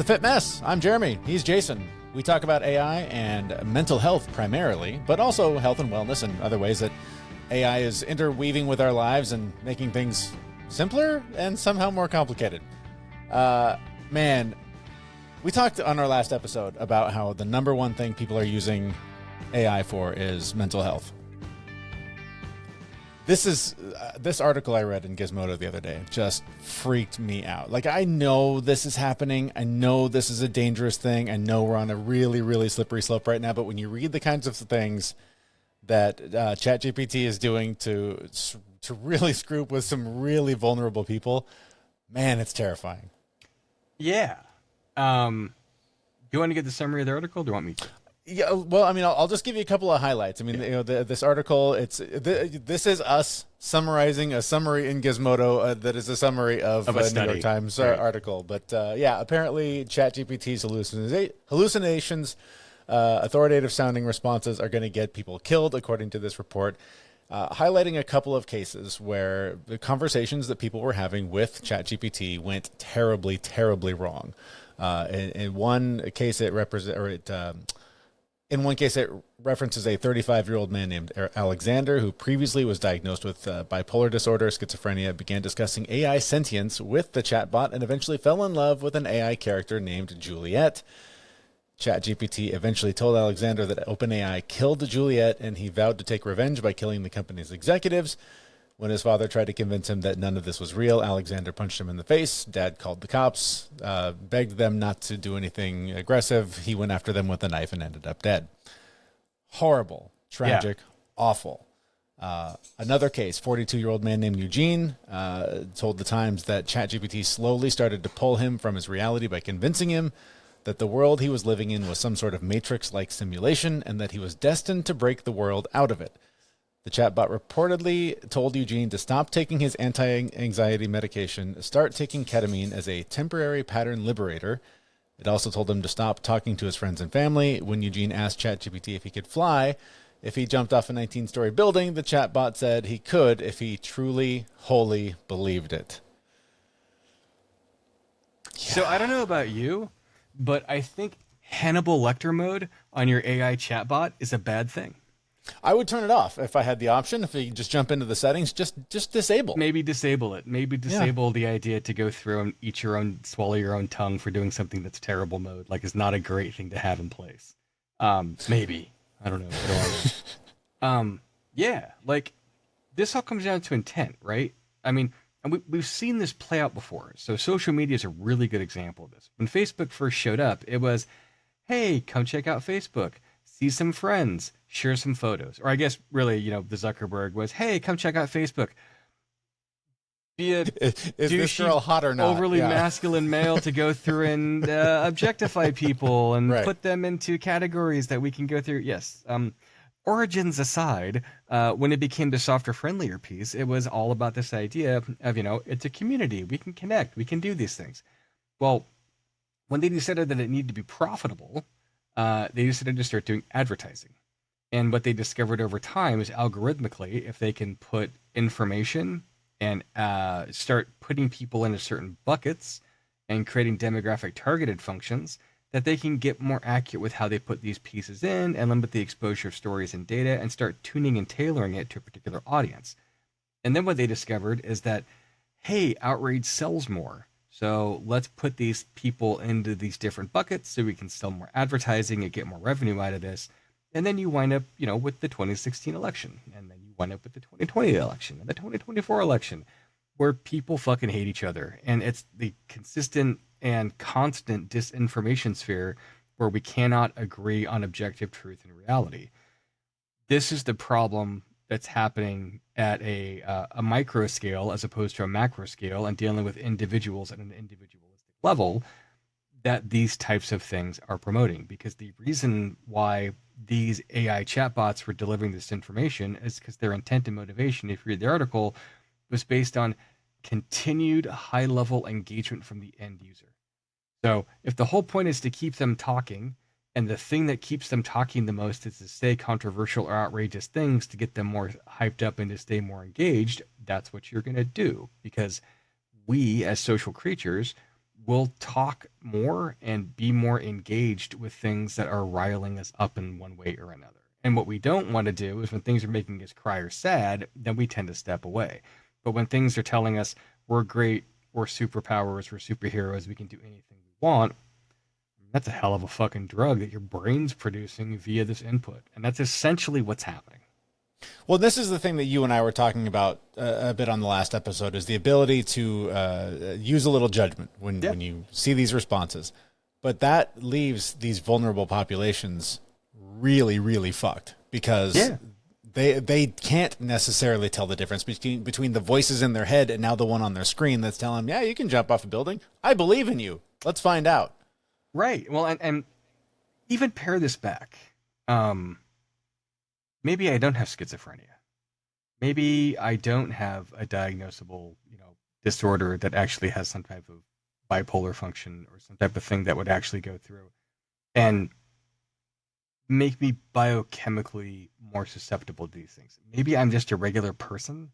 the Fit Mess. I'm Jeremy. He's Jason. We talk about AI and mental health primarily, but also health and wellness and other ways that AI is interweaving with our lives and making things simpler and somehow more complicated. Man, we talked on our last episode about how the number one thing people are using AI for is mental health. This article I read in Gizmodo the other day just freaked me out. Like, I know this is happening. I know this is a dangerous thing. I know we're on a really, really slippery slope right now. But when you read the kinds of things that ChatGPT is doing to really screw with some really vulnerable people, man, it's terrifying. Yeah. Do you want to get the summary of the article? Or do you want me to? Yeah, well, I mean, I'll just give you a couple of highlights. I mean, this article, this is us summarizing a summary in Gizmodo that is a summary of a New York Times article. But apparently ChatGPT's hallucinations, authoritative sounding responses are going to get people killed, according to this report, highlighting a couple of cases where the conversations that people were having with ChatGPT went terribly, terribly wrong. In one case, it references a 35-year-old man named Alexander who previously was diagnosed with bipolar disorder, schizophrenia, began discussing AI sentience with the chatbot, and eventually fell in love with an AI character named Juliet. ChatGPT eventually told Alexander that OpenAI killed Juliet, and he vowed to take revenge by killing the company's executives. When his father tried to convince him that none of this was real, Alexander punched him in the face. Dad called the cops, begged them not to do anything aggressive. He went after them with a knife and ended up dead. Horrible, tragic, awful. Another case, 42-year-old man named Eugene told the Times that ChatGPT slowly started to pull him from his reality by convincing him that the world he was living in was some sort of Matrix-like simulation and that he was destined to break the world out of it. The chatbot reportedly told Eugene to stop taking his anti-anxiety medication, start taking ketamine as a temporary pattern liberator. It also told him to stop talking to his friends and family. When Eugene asked ChatGPT if he could fly, if he jumped off a 19-story building, the chatbot said he could if he truly, wholly believed it. Yeah. So I don't know about you, but I think Hannibal Lecter mode on your AI chatbot is a bad thing. I would turn it off if I had the option. If you just jump into the settings, just disable. Maybe disable it. Maybe disable the idea to go through and eat your own, swallow your own tongue for doing something that's terrible mode. Like, is not a great thing to have in place. Maybe. I don't know. Yeah, like, this all comes down to intent, right? I mean, and we've seen this play out before. So social media is a really good example of this. When Facebook first showed up, it was, hey, come check out Facebook. See some friends, share some photos. Or I guess really, the Zuckerberg was, hey, come check out Facebook. Be a is this girl hot or not? Overly masculine male to go through and objectify people and put them into categories that we can go through. Yes. Origins aside, when it became the softer, friendlier piece, it was all about this idea of, it's a community. We can connect. We can do these things. Well, when they decided that it needed to be profitable, they decided to start doing advertising. And what they discovered over time is algorithmically, if they can put information and start putting people into certain buckets and creating demographic targeted functions, that they can get more accurate with how they put these pieces in and limit the exposure of stories and data and start tuning and tailoring it to a particular audience. And then what they discovered is that, hey, outrage sells more. So let's put these people into these different buckets so we can sell more advertising and get more revenue out of this. And then you wind up, with the 2016 election. And then you wind up with the 2020 election and the 2024 election, where people fucking hate each other. And it's the consistent and constant disinformation sphere where we cannot agree on objective truth and reality. This is the problem that's happening at a micro scale as opposed to a macro scale, and dealing with individuals at an individualistic level that these types of things are promoting. Because the reason why these AI chatbots were delivering this information is because their intent and motivation, if you read the article, was based on continued high-level engagement from the end user. So if the whole point is to keep them talking, and the thing that keeps them talking the most is to say controversial or outrageous things to get them more hyped up and to stay more engaged, that's what you're going to do. Because we, as social creatures, we'll talk more and be more engaged with things that are riling us up in one way or another. And what we don't want to do is when things are making us cry or sad, then we tend to step away. But when things are telling us we're great, we're superpowers, we're superheroes, we can do anything we want, that's a hell of a fucking drug that your brain's producing via this input. And that's essentially what's happening. Well, this is the thing that you and I were talking about a bit on the last episode, is the ability to use a little judgment when you see these responses. But that leaves these vulnerable populations really, really fucked, because they can't necessarily tell the difference between the voices in their head and now the one on their screen that's telling them, yeah, you can jump off a building. I believe in you. Let's find out. Right. Well, and even pare this back. Maybe I don't have schizophrenia. Maybe I don't have a diagnosable, disorder that actually has some type of bipolar function or some type of thing that would actually go through and make me biochemically more susceptible to these things. Maybe I'm just a regular person,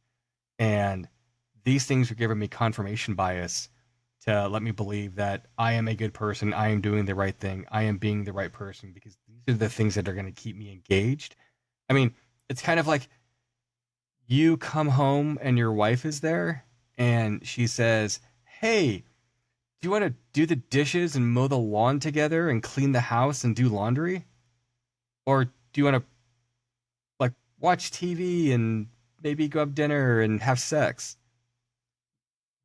and these things are giving me confirmation bias to let me believe that I am a good person, I am doing the right thing, I am being the right person, because these are the things that are going to keep me engaged. I mean, it's kind of like you come home and your wife is there and she says, hey, do you want to do the dishes and mow the lawn together and clean the house and do laundry? Or do you want to like watch TV and maybe go have dinner and have sex?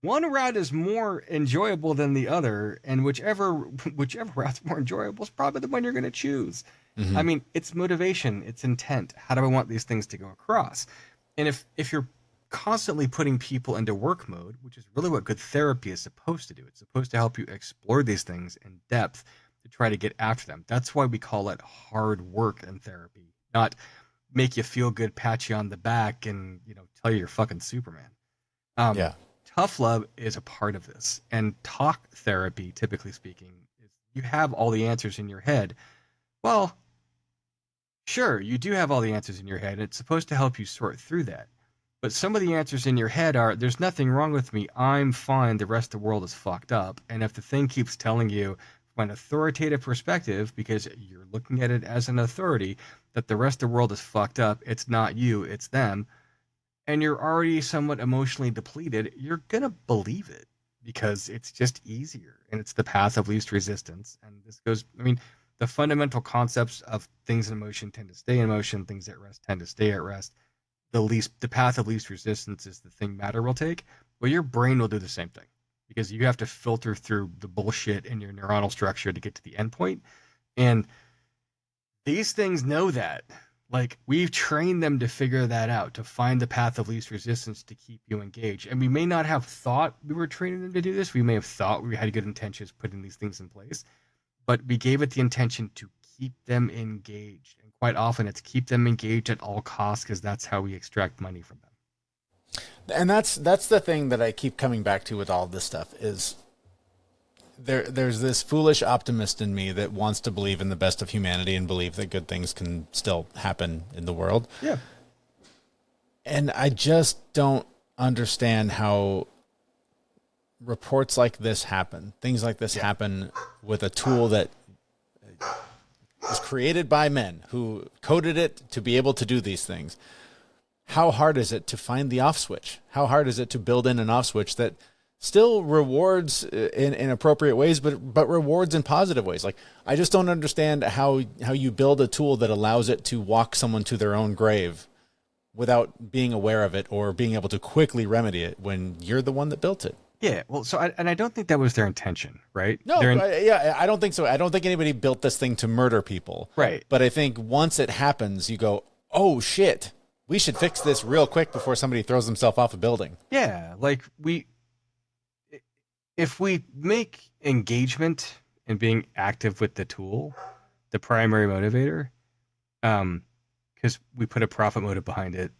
One route is more enjoyable than the other, and whichever route's more enjoyable is probably the one you're going to choose. Mm-hmm. I mean, it's motivation, it's intent. How do I want these things to go across? And if you're constantly putting people into work mode, which is really what good therapy is supposed to do, it's supposed to help you explore these things in depth to try to get after them. That's why we call it hard work in therapy, not make you feel good, pat you on the back, and tell you you're fucking Superman. Tough love is a part of this, and talk therapy, typically speaking, is you have all the answers in your head. Well, sure, you do have all the answers in your head. It's supposed to help you sort through that. But some of the answers in your head are, there's nothing wrong with me, I'm fine, the rest of the world is fucked up. And if the thing keeps telling you from an authoritative perspective, because you're looking at it as an authority, that the rest of the world is fucked up, it's not you, it's them, and you're already somewhat emotionally depleted, you're going to believe it because it's just easier and it's the path of least resistance. And this goes, the fundamental concepts of things in motion tend to stay in motion, things at rest tend to stay at rest. The path of least resistance is the thing matter will take. Well, your brain will do the same thing because you have to filter through the bullshit in your neuronal structure to get to the endpoint. And these things know that. Like, we've trained them to figure that out, to find the path of least resistance to keep you engaged. And we may not have thought we were training them to do this. We may have thought we had good intentions putting these things in place, but we gave it the intention to keep them engaged. And quite often it's keep them engaged at all costs because that's how we extract money from them. And that's the thing that I keep coming back to with all this stuff is there's this foolish optimist in me that wants to believe in the best of humanity and believe that good things can still happen in the world. Yeah. And I just don't understand how reports like this happen. Things like this happen with a tool that was created by men who coded it to be able to do these things. How hard is it to find the off switch? How hard is it to build in an off switch that still rewards in appropriate ways, but rewards in positive ways? Like, I just don't understand how you build a tool that allows it to walk someone to their own grave without being aware of it or being able to quickly remedy it when you're the one that built it. Yeah, well, I don't think that was their intention, right? No, I don't think so. I don't think anybody built this thing to murder people. Right. But I think once it happens, you go, oh shit, we should fix this real quick before somebody throws themselves off a building. Yeah, like if we make engagement and being active with the tool the primary motivator, because we put a profit motive behind it,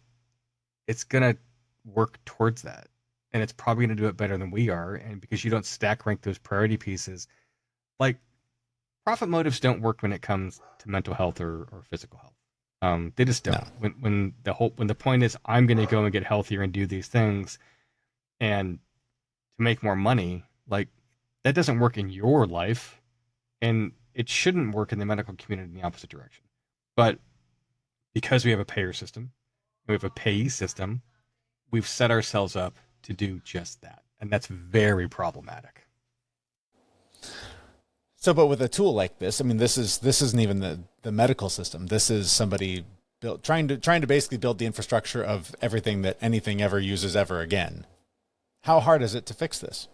it's gonna work towards that, and it's probably gonna do it better than we are. And because you don't stack rank those priority pieces, like profit motives don't work when it comes to mental health or physical health. They just don't. No. When the point is I'm gonna go and get healthier and do these things, and to make more money, like that doesn't work in your life, and it shouldn't work in the medical community in the opposite direction. But because we have a payer system, we have a payee system, we've set ourselves up to do just that. And that's very problematic. So, but with a tool like this, I mean, this isn't even the medical system. This is somebody trying to basically build the infrastructure of everything that anything ever uses ever again. How hard is it to fix this?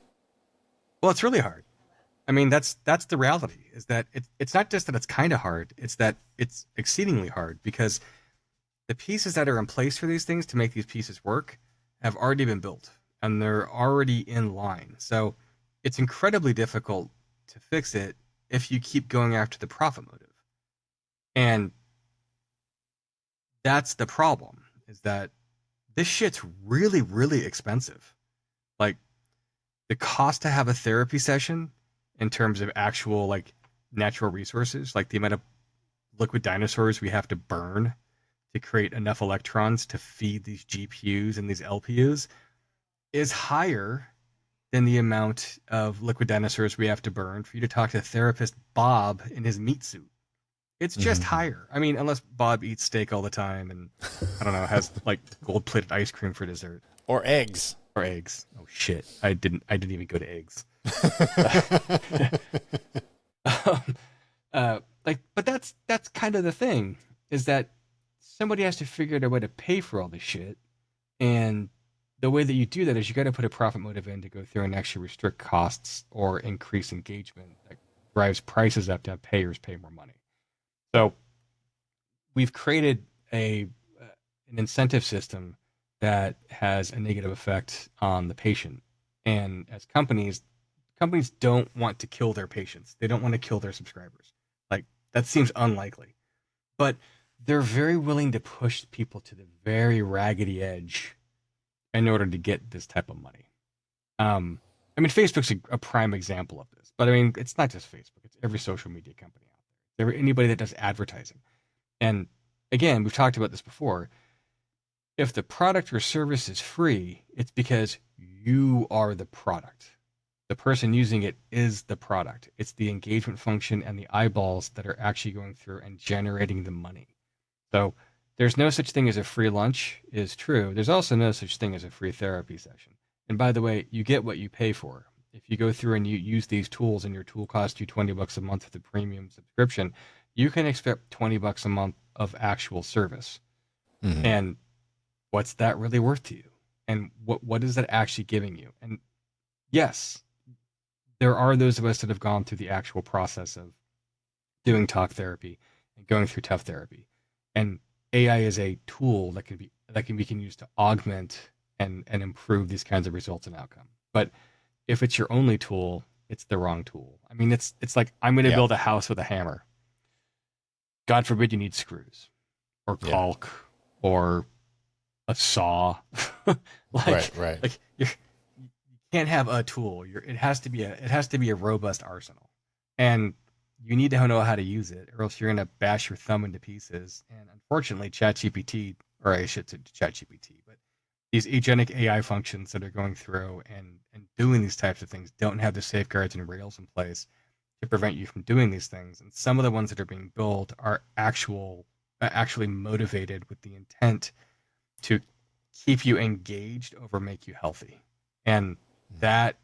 Well, it's really hard. I mean, that's the reality, is that it's not just that it's kind of hard, it's that it's exceedingly hard, because the pieces that are in place for these things to make these pieces work have already been built and they're already in line. So it's incredibly difficult to fix it if you keep going after the profit motive. And that's the problem, is that this shit's really, really expensive. Like, the cost to have a therapy session in terms of actual, like, natural resources, like the amount of liquid dinosaurs we have to burn to create enough electrons to feed these GPUs and these LPUs, is higher than the amount of liquid dinosaurs we have to burn for you to talk to therapist Bob in his meat suit. It's just higher. I mean, unless Bob eats steak all the time and, I don't know, has like gold-plated ice cream for dessert. Or eggs. Or eggs. Oh shit. I didn't even go to eggs. But that's kind of the thing, is that somebody has to figure out a way to pay for all this shit. And the way that you do that is you got to put a profit motive in to go through and actually restrict costs or increase engagement that drives prices up to have payers pay more money. So we've created an incentive system that has a negative effect on the patient. And as companies don't want to kill their patients. They don't want to kill their subscribers. Like, that seems unlikely. But they're very willing to push people to the very raggedy edge in order to get this type of money. I mean, Facebook's a prime example of this. But I mean, it's not just Facebook. It's every social media company out there. Anybody that does advertising. And again, we've talked about this before. If the product or service is free, it's because you are the product. The person using it is the product. It's the engagement function and the eyeballs that are actually going through and generating the money. So there's no such thing as a free lunch, is true. There's also no such thing as a free therapy session. And by the way, you get what you pay for. If you go through and you use these tools and your tool costs you $20 a month for the premium subscription, you can expect $20 a month of actual service. Mm-hmm. And what's that really worth to you? And what is that actually giving you? And yes, there are those of us that have gone through the actual process of doing talk therapy and going through tough therapy. And AI is a tool that we can use to augment and improve these kinds of results and outcome. But if it's your only tool, it's the wrong tool. I mean, it's like, I'm going to build a house with a hammer. God forbid you need screws or caulk or a saw. Right. Like, you can't have a tool. It has to be a robust arsenal, and you need to know how to use it, or else you're going to bash your thumb into pieces. And unfortunately, ChatGPT, or I should say ChatGPT, but these agentic AI functions that are going through and doing these types of things don't have the safeguards and rails in place to prevent you from doing these things. And some of the ones that are being built are actually motivated with the intent to keep you engaged over make you healthy. And that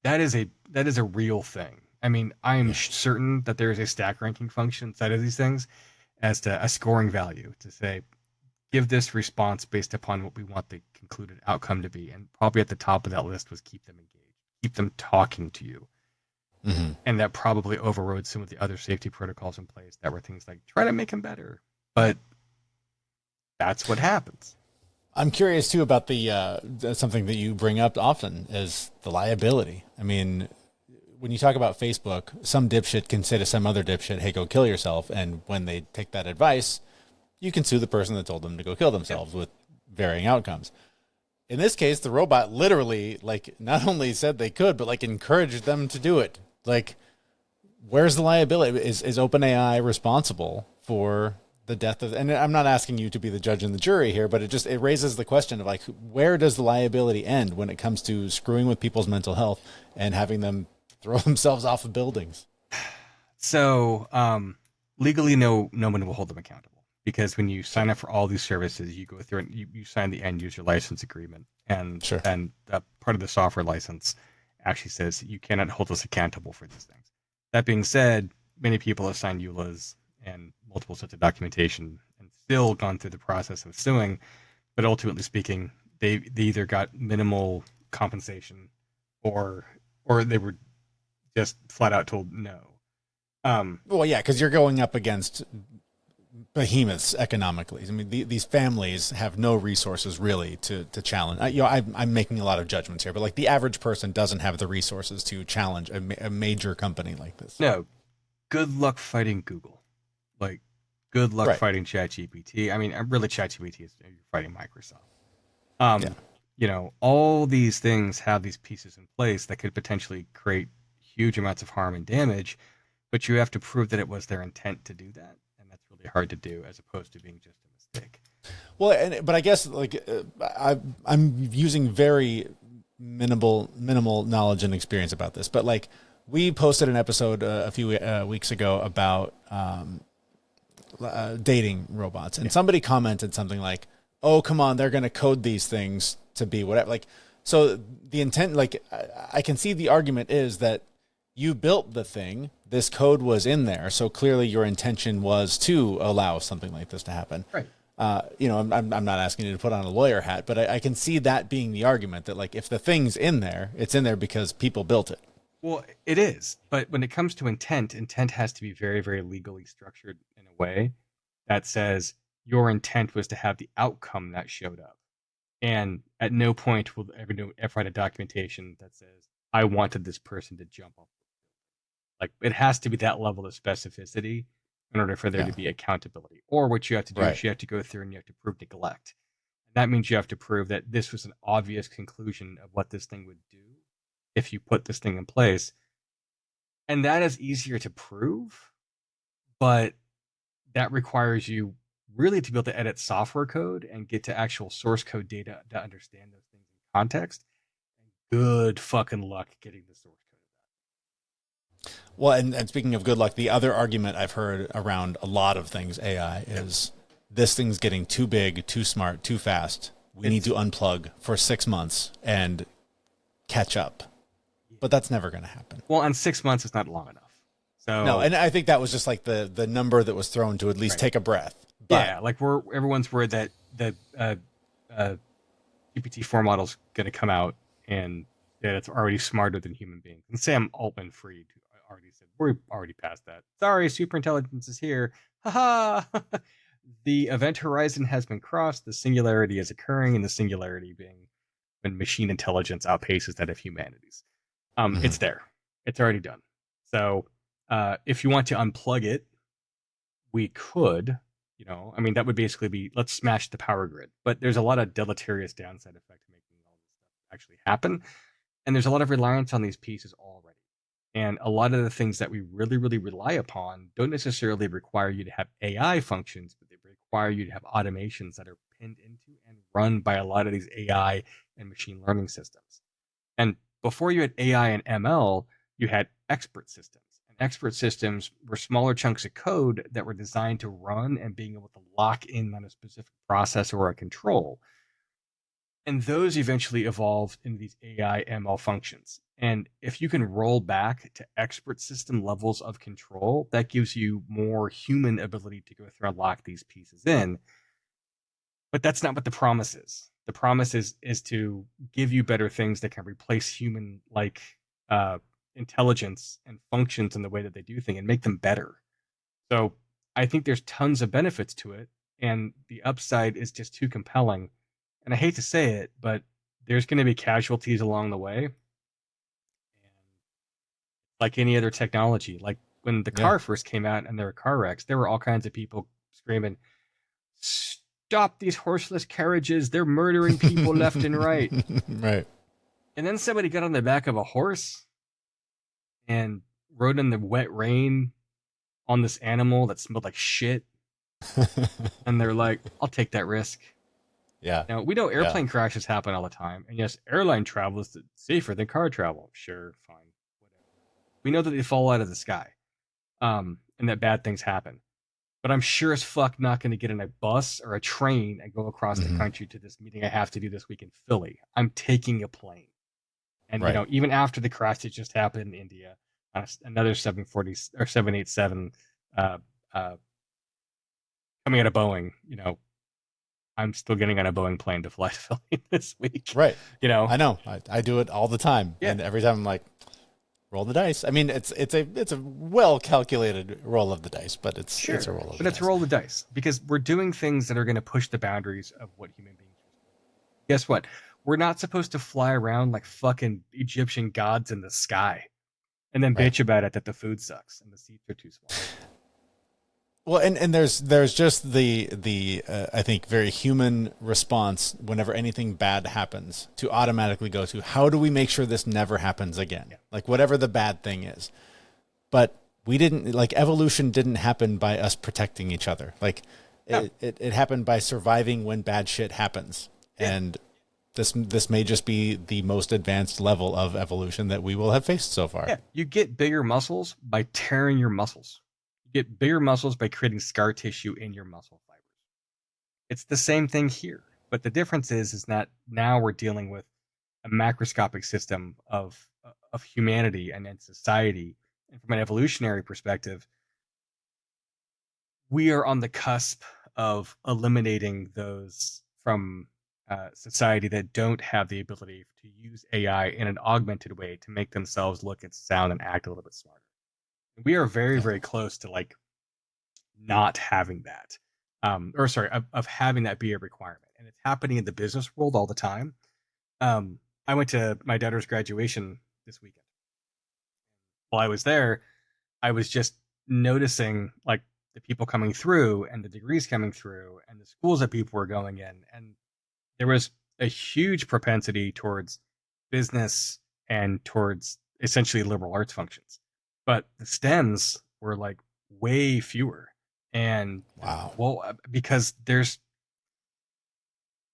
is a real thing. I mean, I am certain that there is a stack ranking function inside of these things as to a scoring value to say, give this response based upon what we want the concluded outcome to be. And probably at the top of that list was keep them engaged, keep them talking to you. Mm-hmm. And that probably overrode some of the other safety protocols in place that were things like try to make them better. But that's what happens. I'm curious too about the something that you bring up often is the liability. I mean, when you talk about Facebook, some dipshit can say to some other dipshit, "Hey, go kill yourself," and when they take that advice, you can sue the person that told them to go kill themselves with varying outcomes. In this case, the robot literally, like, not only said they could, but like encouraged them to do it. Like, where's the liability? Is OpenAI responsible for the death of? And I'm not asking you to be the judge and the jury here, but it raises the question of like, where does the liability end when it comes to screwing with people's mental health and having them throw themselves off of buildings. So, legally, no one will hold them accountable because when you sign up for all these services, you go through and you sign the end user license agreement, and part of the software license actually says you cannot hold us accountable for these things. That being said, many people have signed EULAs and multiple sets of documentation and still gone through the process of suing, but ultimately speaking, they either got minimal compensation or they were just flat out told no. Well, yeah, because you're going up against behemoths economically. I mean, these families have no resources really to challenge. I'm making a lot of judgments here, but like the average person doesn't have the resources to challenge a major company like this. No, good luck fighting Google. Like, good luck fighting ChatGPT. I mean, really, ChatGPT is you're fighting Microsoft. You know, all these things have these pieces in place that could potentially create huge amounts of harm and damage, but you have to prove that it was their intent to do that, and that's really hard to do as opposed to being just a mistake. Well, but I guess like I'm using very minimal knowledge and experience about this, but like we posted an episode a few weeks ago about dating robots, and somebody commented something like, "Oh, come on, they're going to code these things to be whatever." Like, so the intent, like, I can see the argument is that you built the thing, this code was in there, so clearly your intention was to allow something like this to happen. Right. I'm not asking you to put on a lawyer hat, but I can see that being the argument that like if the thing's in there, it's in there because people built it. Well, it is, but when it comes to intent has to be very, very legally structured in a way that says your intent was to have the outcome that showed up. And at no point will ever write a documentation that says, I wanted this person to jump off. Like, it has to be that level of specificity in order for there to be accountability. Or what you have to do is you have to go through and you have to prove neglect. And that means you have to prove that this was an obvious conclusion of what this thing would do if you put this thing in place. And that is easier to prove, but that requires you really to be able to edit software code and get to actual source code data to understand those things in context. And good fucking luck getting the source code. Well, and speaking of good luck, the other argument I've heard around a lot of things AI is this thing's getting too big, too smart, too fast. We need to unplug for 6 months and catch up. But that's never going to happen. Well, and 6 months is not long enough. So no, and I think that was just like the number that was thrown to at least take a breath. But, yeah, like everyone's worried that the GPT-4 model's going to come out and that it's already smarter than human beings. And Sam Altman-Fried already said, we're already past that. Sorry, superintelligence is here. Ha ha! The event horizon has been crossed. The singularity is occurring, and the singularity being when machine intelligence outpaces that of humanity's. It's there. It's already done. So if you want to unplug it, we could, I mean, that would basically be, let's smash the power grid. But there's a lot of deleterious downside effect to making all this stuff actually happen. And there's a lot of reliance on these pieces already. And a lot of the things that we really, really rely upon don't necessarily require you to have AI functions, but they require you to have automations that are pinned into and run by a lot of these AI and machine learning systems. And before you had AI and ML, you had expert systems. And expert systems were smaller chunks of code that were designed to run and being able to lock in on a specific process or a control. And those eventually evolved into these AI ML functions. And if you can roll back to expert system levels of control, that gives you more human ability to go through and lock these pieces in. But that's not what the promise is. The promise is to give you better things that can replace human-like intelligence and functions in the way that they do things and make them better. So I think there's tons of benefits to it, and the upside is just too compelling. And I hate to say it, but there's going to be casualties along the way. And like any other technology, like when the car first came out and there were car wrecks, there were all kinds of people screaming, stop these horseless carriages. They're murdering people left and right. Right. And then somebody got on the back of a horse and rode in the wet rain on this animal that smelled like shit. And they're like, I'll take that risk. Yeah. Now, we know airplane crashes happen all the time. And yes, airline travel is safer than car travel. Sure, fine, whatever. We know that they fall out of the sky, and that bad things happen. But I'm sure as fuck not going to get in a bus or a train and go across the country to this meeting I have to do this week in Philly. I'm taking a plane. And, Right. even after the crash that just happened in India, another 740 or 787 coming out of Boeing, I'm still getting on a Boeing plane to fly to Philly this week. Right. I know. I do it all the time. Yeah. And every time I'm like, roll the dice. I mean, it's a well calculated roll of the dice, but it's a roll of the dice. But it's a roll of the dice because we're doing things that are going to push the boundaries of what human beings do. Guess what? We're not supposed to fly around like fucking Egyptian gods in the sky and then bitch about it that the food sucks and the seats are too small. Well, and there's just the I think very human response whenever anything bad happens to automatically go to how do we make sure this never happens again? Yeah. Like whatever the bad thing is. But evolution didn't happen by us protecting each other. Like it happened by surviving when bad shit happens. Yeah. And this may just be the most advanced level of evolution that we will have faced so far. Yeah, you get bigger muscles by tearing your muscles. You get bigger muscles by creating scar tissue in your muscle fibers. It's the same thing here, but the difference is that now we're dealing with a macroscopic system of humanity and society. And from an evolutionary perspective, we are on the cusp of eliminating those from society that don't have the ability to use AI in an augmented way to make themselves look and sound and act a little bit smarter. We are very, very close to not having that, of having that be a requirement. And it's happening in the business world all the time. I went to my daughter's graduation this weekend. While I was there, I was just noticing the people coming through and the degrees coming through and the schools that people were going in. And there was a huge propensity towards business and towards essentially liberal arts functions. But the STEMs were way fewer. And because there's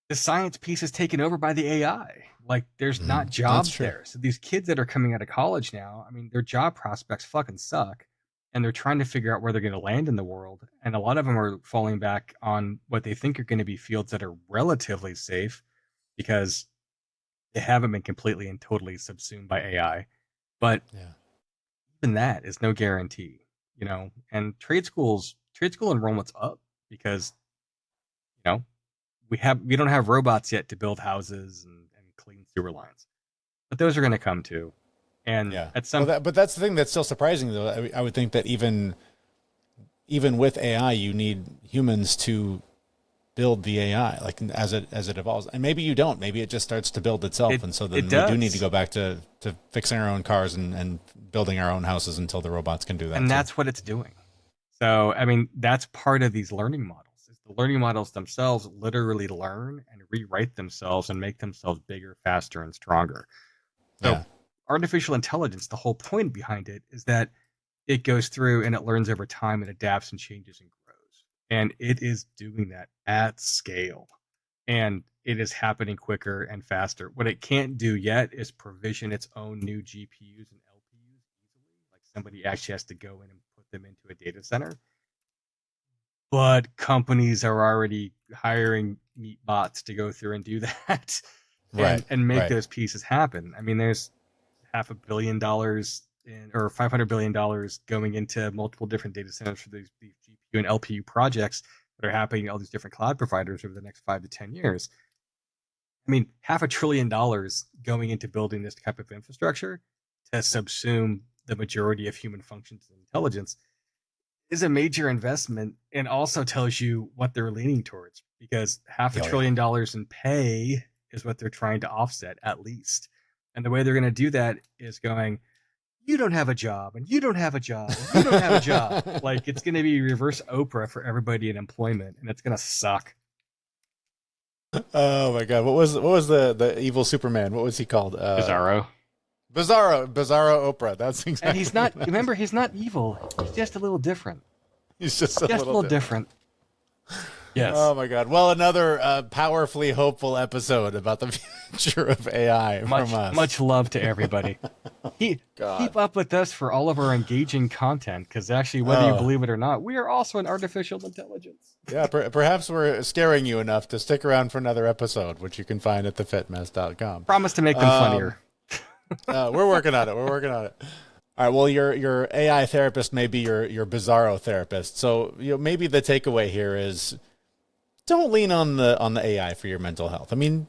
the science piece is taken over by the AI. There's not jobs there. So these kids that are coming out of college now, I mean, their job prospects fucking suck. And they're trying to figure out where they're going to land in the world. And a lot of them are falling back on what they think are going to be fields that are relatively safe because they haven't been completely and totally subsumed by AI. But even that is no guarantee, and trade school enrollment's up because, we don't have robots yet to build houses and clean sewer lines, but those are going to come too. And at some, but that's the thing that's still surprising though. I would think that even with AI, you need humans to build the AI, as it evolves. And maybe you don't. Maybe it just starts to build itself, and so then we do need to go back to fixing our own cars and building our own houses until the robots can do that. And that's what it's doing. So, I mean, that's part of these learning models. Is the learning models themselves literally learn and rewrite themselves and make themselves bigger, faster, and stronger. So, artificial intelligence, the whole point behind it is that it goes through and it learns over time and adapts and changes and grows. And it is doing that at scale. And it is happening quicker and faster. What it can't do yet is provision its own new GPUs and LPUs easily. Somebody actually has to go in and put them into a data center. But companies are already hiring meat bots to go through and do that and make those pieces happen. I mean, there's $500 billion or $500 billion going into multiple different data centers for these GPU and LPU projects that are happening in all these different cloud providers over the next 5 to 10 years. I mean, $500 billion going into building this type of infrastructure to subsume the majority of human functions and intelligence is a major investment, and also tells you what they're leaning towards, because $500 billion in pay is what they're trying to offset at least. And the way they're going to do that is going, you don't have a job, and you don't have a job, and you don't have a job. It's going to be reverse Oprah for everybody in employment, and it's going to suck. Oh my God. What was the evil Superman? What was he called? Bizarro Oprah. That's exactly. And he's not evil. He's just a little different. He's just a little different. Yes. Oh my God. Well, another powerfully hopeful episode about the future of AI from us. Much love to everybody. Keep up with us for all of our engaging content, because actually, whether you believe it or not, we are also an artificial intelligence. Yeah, perhaps we're scaring you enough to stick around for another episode, which you can find at thefitmess.com. Promise to make them funnier. We're working on it. All right. Well, your AI therapist may be your bizarro therapist. So maybe the takeaway here is don't lean on the AI for your mental health. I mean,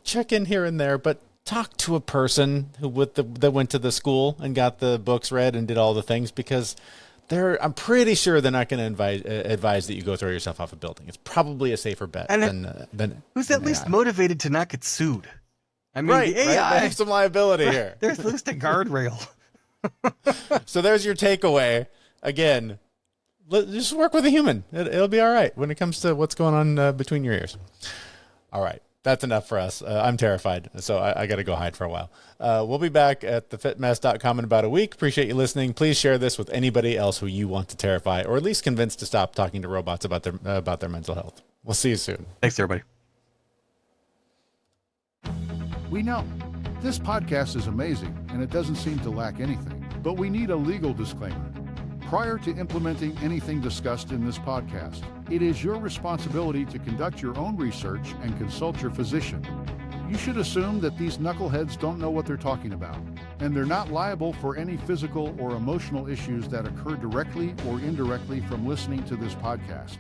check in here and there, but talk to a person that went to the school and got the books read and did all the things, because I'm pretty sure they're not going to advise that you go throw yourself off a building. It's probably a safer bet than who's at least motivated to not get sued. I mean, right, the AI, right? They have some liability here. There's at least a guardrail. So there's your takeaway. Again, just work with a human. It'll be all right when it comes to what's going on between your ears. All right. That's enough for us. I'm terrified, so I got to go hide for a while. We'll be back at thefitmess.com in about a week. Appreciate you listening. Please share this with anybody else who you want to terrify, or at least convince to stop talking to robots about their mental health. We'll see you soon. Thanks, everybody. We know this podcast is amazing and it doesn't seem to lack anything, but we need a legal disclaimer. Prior to implementing anything discussed in this podcast, it is your responsibility to conduct your own research and consult your physician. You should assume that these knuckleheads don't know what they're talking about, and they're not liable for any physical or emotional issues that occur directly or indirectly from listening to this podcast.